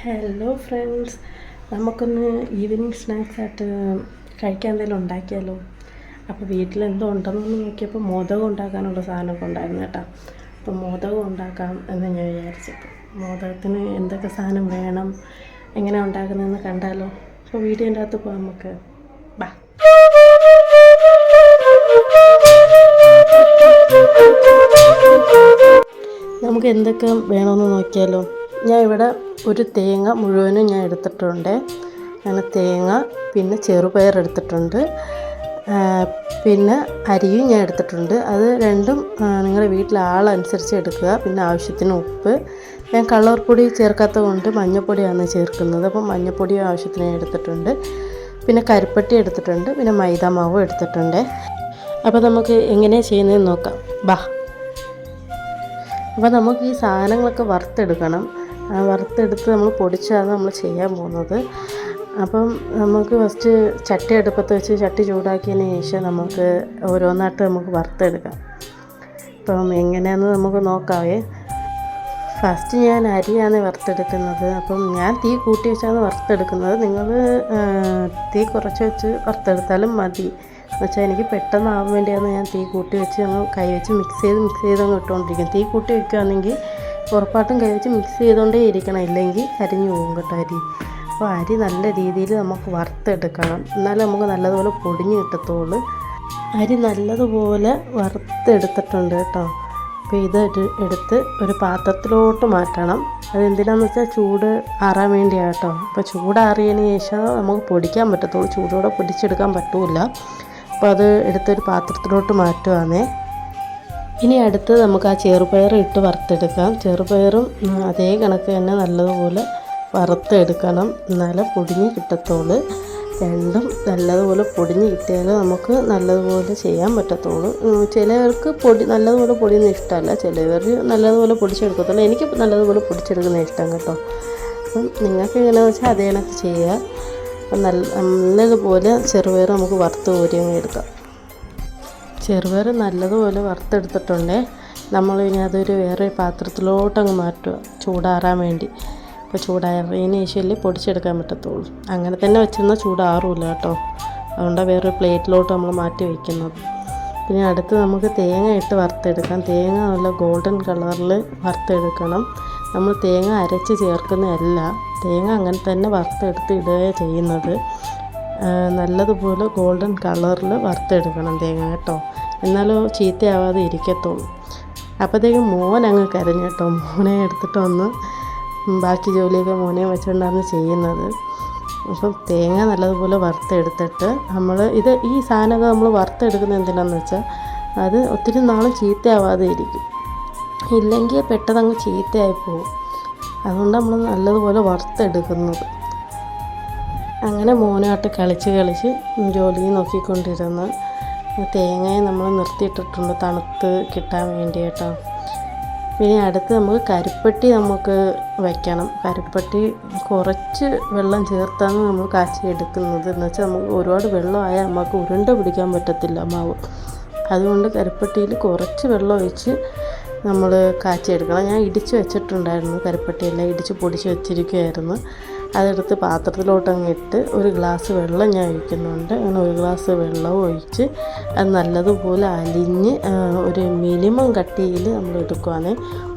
Hello friends, നമുക്കൊന്ന് evening സ്നാക്സായിട്ട് കഴിക്കാൻ എന്തെങ്കിലും ഉണ്ടാക്കിയാലോ? അപ്പോൾ വീട്ടിലെന്തോ ഉണ്ടെന്ന് നോക്കിയപ്പോൾ മോദകം ഉണ്ടാക്കാനുള്ള സാധനമൊക്കെ ഉണ്ടായിരുന്നു കേട്ടോ. അപ്പോൾ മോദകം ഉണ്ടാക്കാം എന്ന് ഞാൻ വിചാരിച്ചപ്പോൾ മോദകത്തിന് എന്തൊക്കെ സാധനം വേണം, എങ്ങനെയാണ് ഉണ്ടാക്കുന്നതെന്ന് കണ്ടാലോ? അപ്പോൾ വീഡിയോൻ്റെ അകത്ത് പോകാം നമുക്ക്. ബാ. നമുക്ക് എന്തൊക്കെ വേണമെന്ന് നോക്കിയാലോ? ഞാൻ ഇവിടെ ഒരു തേങ്ങ മുഴുവനും ഞാൻ എടുത്തിട്ടുണ്ട്. അങ്ങനെ തേങ്ങ, പിന്നെ ചെറുപയർ എടുത്തിട്ടുണ്ട്, പിന്നെ അരിയും ഞാൻ എടുത്തിട്ടുണ്ട്. അത് രണ്ടും നിങ്ങളുടെ വീട്ടിലെ ആളനുസരിച്ച് എടുക്കുക. പിന്നെ ആവശ്യത്തിന് ഉപ്പ്. ഞാൻ കളർ പൊടി ചേർക്കാത്തത് കൊണ്ട് മഞ്ഞൾപ്പൊടിയാണ് ചേർക്കുന്നത്. അപ്പം മഞ്ഞൾപ്പൊടി ആവശ്യത്തിന് എടുത്തിട്ടുണ്ട്. പിന്നെ കരിപ്പട്ടി എടുത്തിട്ടുണ്ട്, പിന്നെ മൈദ മാവും എടുത്തിട്ടുണ്ട്. അപ്പോൾ നമുക്ക് എങ്ങനെയാണ് ചെയ്യുന്നതെന്ന് നോക്കാം. ബാ. അപ്പോൾ നമുക്ക് ഈ സാധനങ്ങളൊക്കെ വറുത്തെടുക്കണം. വറുത്തെടുത്ത് നമ്മൾ പൊടിച്ചാണ് നമ്മൾ ചെയ്യാൻ പോകുന്നത്. അപ്പം നമുക്ക് ഫസ്റ്റ് ചട്ടി അടുപ്പത്ത് വെച്ച് ചട്ടി ചൂടാക്കിയതിന് ശേഷം നമുക്ക് ഓരോന്നായിട്ട് നമുക്ക് വറുത്തെടുക്കാം. അപ്പം എങ്ങനെയാണെന്ന് നമുക്ക് നോക്കാവേ. ഫസ്റ്റ് ഞാൻ അരിയാണ് വറുത്തെടുക്കുന്നത്. അപ്പം ഞാൻ തീ കൂട്ടി വെച്ചാണ് വറുത്തെടുക്കുന്നത്. നിങ്ങൾ തീ കുറച്ച് വെച്ച് വറുത്തെടുത്താലും മതി. എന്നുവെച്ചാൽ എനിക്ക് പെട്ടെന്നാവാൻ വേണ്ടിയാണ് ഞാൻ തീ കൂട്ടി വെച്ച് അങ്ങ് കൈ വെച്ച് മിക്സ് ചെയ്ത് അങ്ങ് ഇട്ടുകൊണ്ടിരിക്കും. തീ കൂട്ടി വയ്ക്കുകയാണെങ്കിൽ ഉറപ്പായിട്ടും കൈ വെച്ച് മിക്സ് ചെയ്തുകൊണ്ടേ ഇരിക്കണം, ഇല്ലെങ്കിൽ കരിഞ്ഞു പോകും കേട്ടോ അരി. അപ്പോൾ അരി നല്ല രീതിയിൽ നമുക്ക് വറുത്തെടുക്കണം, എന്നാലും നമുക്ക് നല്ലതുപോലെ പൊടിഞ്ഞ് കിട്ടത്തുള്ളൂ. അരി നല്ലതുപോലെ വറുത്തെടുത്തിട്ടുണ്ട് കേട്ടോ. അപ്പോൾ ഇത് എടുത്ത് ഒരു പാത്രത്തിലോട്ട് മാറ്റണം. അതെന്തിനാണെന്ന് വെച്ചാൽ ചൂട് ആറാൻ വേണ്ടിയാണ് കേട്ടോ. അപ്പോൾ ചൂടാറിയതിന് ശേഷം നമുക്ക് പൊടിക്കാൻ പറ്റത്തുള്ളൂ, ചൂടോടെ പൊടിച്ചെടുക്കാൻ പറ്റില്ല. അപ്പോൾ അത് എടുത്തൊരു പാത്രത്തിലോട്ട് മാറ്റുവാണേ. ഇനി അടുത്ത് നമുക്ക് ആ ചെറുപയർ ഇട്ട് വറുത്തെടുക്കാം. ചെറുപയറും അതേ കണക്ക് തന്നെ നല്ലതുപോലെ വറുത്തെടുക്കണം, എന്നാലേ പൊടിഞ്ഞ് കിട്ടത്തുള്ളൂ. രണ്ടും നല്ലതുപോലെ പൊടിഞ്ഞ് കിട്ടിയാലേ നമുക്ക് നല്ലതുപോലെ ചെയ്യാൻ പറ്റത്തുള്ളൂ. ചിലവർക്ക് നല്ലതുപോലെ പൊടിയൊന്നും ഇഷ്ടമല്ല, ചിലവർ നല്ലതുപോലെ പൊടിച്ചെടുക്കത്തുള്ളൂ. എനിക്ക് നല്ലതുപോലെ പൊടിച്ചെടുക്കുന്ന ഇഷ്ടം കേട്ടോ. അപ്പം നിങ്ങൾക്ക് എങ്ങനെയാണെന്ന് വെച്ചാൽ അതേ കണക്ക് ചെയ്യുക. അപ്പം നല്ലതുപോലെ ചെറുപയർ നമുക്ക് വറുത്ത് കോരി അങ്ങ് എടുക്കാം. ചെറുപയർ നല്ലതുപോലെ വറുത്തെടുത്തിട്ടുണ്ട്. നമ്മൾ ഇനി അതൊരു വേറെ പാത്രത്തിലോട്ടങ്ങ് മാറ്റുക, ചൂടാറാൻ വേണ്ടി. അപ്പോൾ ചൂടാറിയതിന് ശേഷമല്ലേ പൊടിച്ചെടുക്കാൻ പറ്റത്തുള്ളൂ. അങ്ങനെ തന്നെ വെച്ചിരുന്നാൽ ചൂടാറില്ല കേട്ടോ. അതുകൊണ്ടാണ് വേറൊരു പ്ലേറ്റിലോട്ട് നമ്മൾ മാറ്റി വയ്ക്കുന്നത്. പിന്നെ അടുത്ത് നമുക്ക് തേങ്ങ ഇട്ട് വറുത്തെടുക്കാം. തേങ്ങ നല്ല ഗോൾഡൻ കളറിൽ വറുത്തെടുക്കണം. നമ്മൾ തേങ്ങ അരച്ച് ചേർക്കുന്നതല്ല, തേങ്ങ അങ്ങനെ തന്നെ വറുത്തെടുത്ത് ഇടുകയാണ് ചെയ്യുന്നത്. നല്ലതുപോലെ ഗോൾഡൻ കളറിൽ വറുത്തെടുക്കണം തേങ്ങ കേട്ടോ, എന്നാലും ചീത്തയാവാതെ ഇരിക്കത്തുള്ളൂ. അപ്പോഴത്തേക്കും മോൻ അങ്ങ് കരഞ്ഞു കേട്ടോ. മോനെ എടുത്തിട്ട് വന്ന് ബാക്കി ജോലിയൊക്കെ മോനെ വെച്ചുകൊണ്ടാണ് ചെയ്യുന്നത്. അപ്പം തേങ്ങ നല്ലതുപോലെ വറുത്തെടുത്തിട്ട് ഈ സാധനമൊക്കെ നമ്മൾ വറുത്തെടുക്കുന്നത് എന്തിനാണെന്ന് വെച്ചാൽ അത് ഒത്തിരി നാൾ ചീത്തയാവാതെ ഇരിക്കും, ഇല്ലെങ്കിൽ പെട്ടെന്ന് ചീത്തയായി പോകും. അതുകൊണ്ട് നമ്മൾ നല്ലതുപോലെ വറുത്തെടുക്കുന്നത്. അങ്ങനെ മോനായിട്ട് കളിച്ച് ജോലി നോക്കിക്കൊണ്ടിരുന്ന് തേങ്ങയെ നമ്മൾ നിർത്തിയിട്ടിട്ടുണ്ട് തണുത്ത് കിട്ടാൻ വേണ്ടി കേട്ടോ. പിന്നെ അടുത്ത് നമുക്ക് കരിപ്പട്ടി നമുക്ക് വയ്ക്കണം. കരിപ്പട്ടി കുറച്ച് വെള്ളം ചേർത്താണ് നമ്മൾ കാച്ചി എടുക്കുന്നത്. എന്ന് വെച്ചാൽ നമുക്ക് ഒരുപാട് വെള്ളമായാൽ നമുക്ക് ഉരുണ്ട പിടിക്കാൻ പറ്റത്തില്ല മാവ്. അതുകൊണ്ട് കരിപ്പട്ടിയിൽ കുറച്ച് വെള്ളം ഒഴിച്ച് നമ്മൾ കാച്ചിയെടുക്കണം. ഞാൻ ഇടിച്ച് വെച്ചിട്ടുണ്ടായിരുന്നു, കരിപ്പട്ടിയെല്ലാം ഇടിച്ച് പൊടിച്ച് വെച്ചിരിക്കുമായിരുന്നു. അതെടുത്ത് പാത്രത്തിലോട്ടങ്ങ് ഇട്ട് ഒരു ഗ്ലാസ് വെള്ളം ഞാൻ ഒഴിക്കുന്നുണ്ട്. അങ്ങനെ ഒരു ഗ്ലാസ് വെള്ളം ഒഴിച്ച് അത് നല്ലതുപോലെ അലിഞ്ഞ് ഒരു മിനിമം കട്ടിയിൽ നമ്മൾ എടുക്കുവാണ്.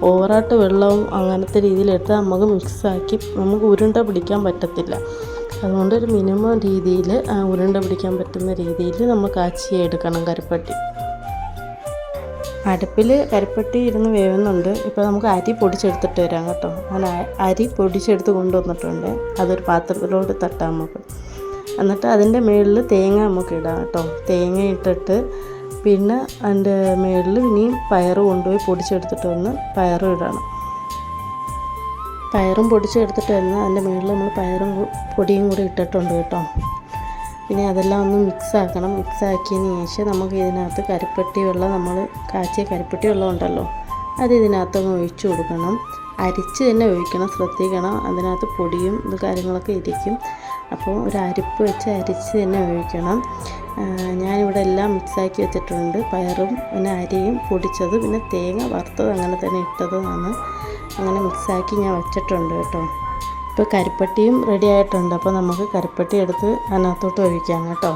ഓവറായിട്ട് വെള്ളവും അങ്ങനത്തെ രീതിയിലെടുത്താൽ നമുക്ക് മിക്സാക്കി നമുക്ക് ഉരുണ്ട പിടിക്കാൻ പറ്റത്തില്ല. അതുകൊണ്ട് ഒരു മിനിമം രീതിയിൽ ഉരുണ്ട പിടിക്കാൻ പറ്റുന്ന രീതിയിൽ നമ്മൾ കാച്ചി എടുക്കണം കരിപ്പട്ടി. അടുപ്പിൽ കരിപ്പട്ടി ഇരുന്ന് വേവുന്നുണ്ട്. ഇപ്പോൾ നമുക്ക് അരി പൊടിച്ചെടുത്തിട്ട് വരാം കേട്ടോ. അങ്ങനെ അരി പൊടിച്ചെടുത്ത് കൊണ്ടുവന്നിട്ടുണ്ട്. അതൊരു പാത്രത്തിലോട്ട് തട്ടാം നമുക്ക്. എന്നിട്ട് അതിൻ്റെ മുകളിൽ തേങ്ങ നമുക്ക് ഇടാം കേട്ടോ. തേങ്ങ ഇട്ടിട്ട് പിന്നെ അതിൻ്റെ മുകളിൽ ഇനിയും പയറ് കൊണ്ടുപോയി പൊടിച്ചെടുത്തിട്ട് വന്ന് പയറും ഇടണം. പയറും പൊടിച്ചെടുത്തിട്ട് വന്ന് അതിൻ്റെ മുകളിൽ നമ്മൾ പയറും പൊടിയും കൂടി ഇട്ടിട്ടുണ്ട് കേട്ടോ. പിന്നെ അതെല്ലാം ഒന്ന് മിക്സാക്കണം. മിക്സാക്കിയതിന് ശേഷം നമുക്ക് ഇതിനകത്ത് കരിപ്പട്ടി വെള്ളം, നമ്മൾ കാച്ചിയ കരിപ്പട്ടി വെള്ളം ഉണ്ടല്ലോ, അത് ഇതിനകത്തൊന്ന് ഒഴിച്ചു കൊടുക്കണം. അരിച്ച് തന്നെ ഒഴിക്കണം, ശ്രദ്ധിക്കണം. അതിനകത്ത് പൊടിയും കാര്യങ്ങളൊക്കെ ഇരിക്കും. അപ്പോൾ ഒരു അരിപ്പ് വെച്ച് അരിച്ച് തന്നെ ഒഴിക്കണം. ഞാനിവിടെ എല്ലാം മിക്സാക്കി വെച്ചിട്ടുണ്ട്. പയറും പിന്നെ അരിയും പൊടിച്ചത്, പിന്നെ തേങ്ങ വറുത്തത് അങ്ങനെ തന്നെ ഇട്ടതാണ്. അങ്ങനെ മിക്സാക്കി ഞാൻ വെച്ചിട്ടുണ്ട് കേട്ടോ. ഇപ്പോൾ കരിപ്പട്ടിയും റെഡി ആയിട്ടുണ്ട്. അപ്പോൾ നമുക്ക് കരിപ്പട്ടി എടുത്ത് അതിനകത്തോട്ട് ഒഴിക്കാം കേട്ടോ.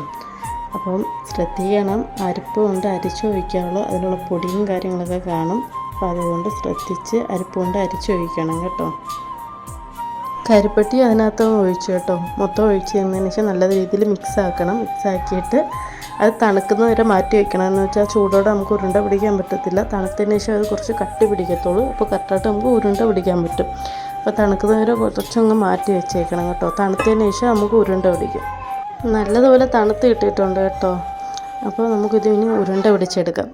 അപ്പം ശ്രദ്ധിക്കണം, അരിപ്പ് കൊണ്ട് അരിച്ചൊഴിക്കാവുള്ളൂ, അതിലുള്ള പൊടിയും കാര്യങ്ങളൊക്കെ കാണും. അപ്പോൾ അതുകൊണ്ട് ശ്രദ്ധിച്ച് അരിപ്പ് കൊണ്ട് അരിച്ചൊഴിക്കണം കേട്ടോ. കരിപ്പട്ടി അതിനകത്ത് ഒഴിച്ചു കേട്ടോ. മൊത്തം ഒഴിച്ച് കഴിഞ്ഞതിന് ശേഷം നല്ല രീതിയിൽ മിക്സ് ആക്കണം. മിക്സ് ആക്കിയിട്ട് അത് തണുക്കുന്ന വരെ മാറ്റി വയ്ക്കണം. എന്ന് വെച്ചാൽ ചൂടോടെ നമുക്ക് ഉരുണ്ട പിടിക്കാൻ പറ്റത്തില്ല. തണുത്തതിന് ശേഷം അത് കുറച്ച് കട്ടി പിടിക്കത്തുള്ളൂ. അപ്പോൾ കറക്റ്റായിട്ട് നമുക്ക് ഉരുണ്ട പിടിക്കാൻ പറ്റും. അപ്പോൾ തണുക്കുന്ന വരെ കുറച്ചങ്ങ് മാറ്റി വെച്ചേക്കണം കേട്ടോ. തണുത്തതിന് ശേഷം നമുക്ക് ഉരുണ്ട പിടിക്കും. നല്ലതുപോലെ തണുത്ത് കിട്ടിയിട്ടുണ്ട് കേട്ടോ. അപ്പോൾ നമുക്കിത് ഇനി ഉരുണ്ട പിടിച്ചെടുക്കാം.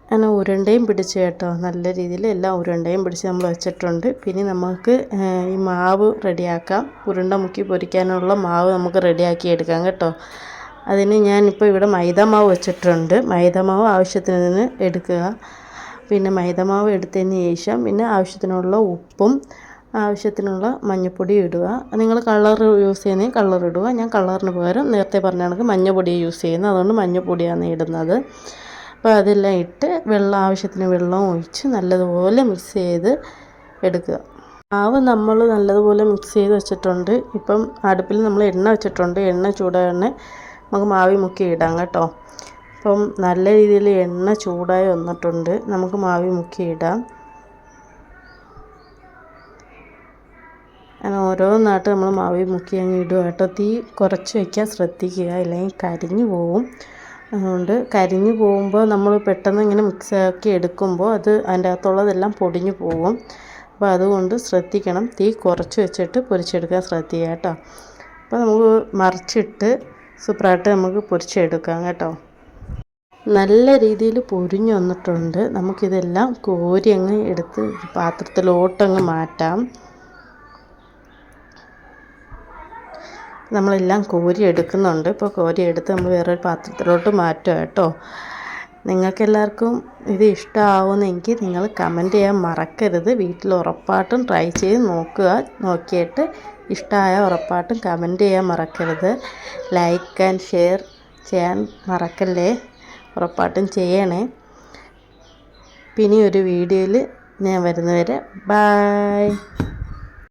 അങ്ങനെ ഉരുണ്ടയും പിടിച്ച് കേട്ടോ. നല്ല രീതിയിൽ എല്ലാ ഉരുണ്ടയും പിടിച്ച് നമ്മൾ വെച്ചിട്ടുണ്ട്. പിന്നെ നമുക്ക് ഈ മാവ് റെഡിയാക്കാം. ഉരുണ്ട മുക്കി പൊരിക്കാനുള്ള മാവ് നമുക്ക് റെഡിയാക്കി എടുക്കാം കേട്ടോ. അതിന് ഞാനിപ്പോൾ ഇവിടെ മൈദാമാവ് വെച്ചിട്ടുണ്ട്. മൈദാമാവ് ആവശ്യത്തിന് എടുക്കുക. പിന്നെ മൈദാമാവ് എടുത്തതിന് ശേഷം പിന്നെ ആവശ്യത്തിനുള്ള ഉപ്പും ആവശ്യത്തിനുള്ള മഞ്ഞൾപ്പൊടി ഇടുക. നിങ്ങൾ കളർ യൂസ് ചെയ്യുന്നെങ്കിൽ കളർ ഇടുക. ഞാൻ കളറിന് പകരം നേരത്തെ പറഞ്ഞ കണക്ക് മഞ്ഞൾപ്പൊടി യൂസ് ചെയ്യുന്നത്, അതുകൊണ്ട് മഞ്ഞൾപ്പൊടിയാണ് ഇടുന്നത്. അപ്പോൾ അതെല്ലാം ഇട്ട് ആവശ്യത്തിന് വെള്ളം ഒഴിച്ച് നല്ലതുപോലെ മിക്സ് ചെയ്ത് എടുക്കുക. മാവ് നമ്മൾ നല്ലതുപോലെ മിക്സ് ചെയ്ത് വെച്ചിട്ടുണ്ട്. ഇപ്പം അടുപ്പിൽ നമ്മൾ എണ്ണ വെച്ചിട്ടുണ്ട്. എണ്ണ ചൂടായ നമുക്ക് മാവി മുക്കി ഇടാം കേട്ടോ. അപ്പം നല്ല രീതിയിൽ എണ്ണ ചൂടായി വന്നിട്ടുണ്ട്. നമുക്ക് മാവി മുക്കി ഇടാം. അങ്ങനെ ഓരോന്നായിട്ട് നമ്മൾ മാവി മുക്കി അങ്ങ് ഇടുക കേട്ടോ. തീ കുറച്ച് വയ്ക്കാൻ ശ്രദ്ധിക്കുക, അല്ലെങ്കിൽ കരിഞ്ഞു പോവും. അതുകൊണ്ട് കരിഞ്ഞു പോകുമ്പോൾ നമ്മൾ പെട്ടെന്ന് ഇങ്ങനെ മിക്സാക്കി എടുക്കുമ്പോൾ അത് അതിൻ്റെ അകത്തുള്ളതെല്ലാം പൊടിഞ്ഞു പോകും. അപ്പോൾ അതുകൊണ്ട് ശ്രദ്ധിക്കണം. തീ കുറച്ച് വെച്ചിട്ട് പൊരിച്ചെടുക്കാൻ ശ്രദ്ധിക്കുക കേട്ടോ. അപ്പോൾ നമുക്ക് മറിച്ചിട്ട് സൂപ്പറായിട്ട് നമുക്ക് പൊരിച്ചെടുക്കാം കേട്ടോ. നല്ല രീതിയിൽ പൊരിഞ്ഞു വന്നിട്ടുണ്ട്. നമുക്കിതെല്ലാം കോരി അങ്ങ് എടുത്ത് പാത്രത്തിലോട്ടങ്ങ് മാറ്റാം. നമ്മളെല്ലാം കോരി എടുക്കുന്നുണ്ട്. ഇപ്പോൾ കോരി എടുത്ത് നമ്മൾ വേറൊരു പാത്രത്തിലോട്ട് മാറ്റുക കേട്ടോ. നിങ്ങൾക്കെല്ലാവർക്കും ഇത് ഇഷ്ടമാവുമെങ്കിൽ നിങ്ങൾ കമൻറ്റ് ചെയ്യാൻ മറക്കരുത്. വീട്ടിൽ ഉറപ്പായിട്ടും ട്രൈ ചെയ്ത് നോക്കുക. നോക്കിയിട്ട് ഇഷ്ടമായ ഉറപ്പായിട്ടും കമൻറ്റ് ചെയ്യാൻ മറക്കരുത്. ലൈക്ക് ആൻഡ് ഷെയർ ചെയ്യാൻ മറക്കല്ലേ. ഉറപ്പായിട്ടും ചെയ്യണേ. പിന്നെ ഒരു വീഡിയോയിൽ ഞാൻ വരുന്നവരെ ബൈ.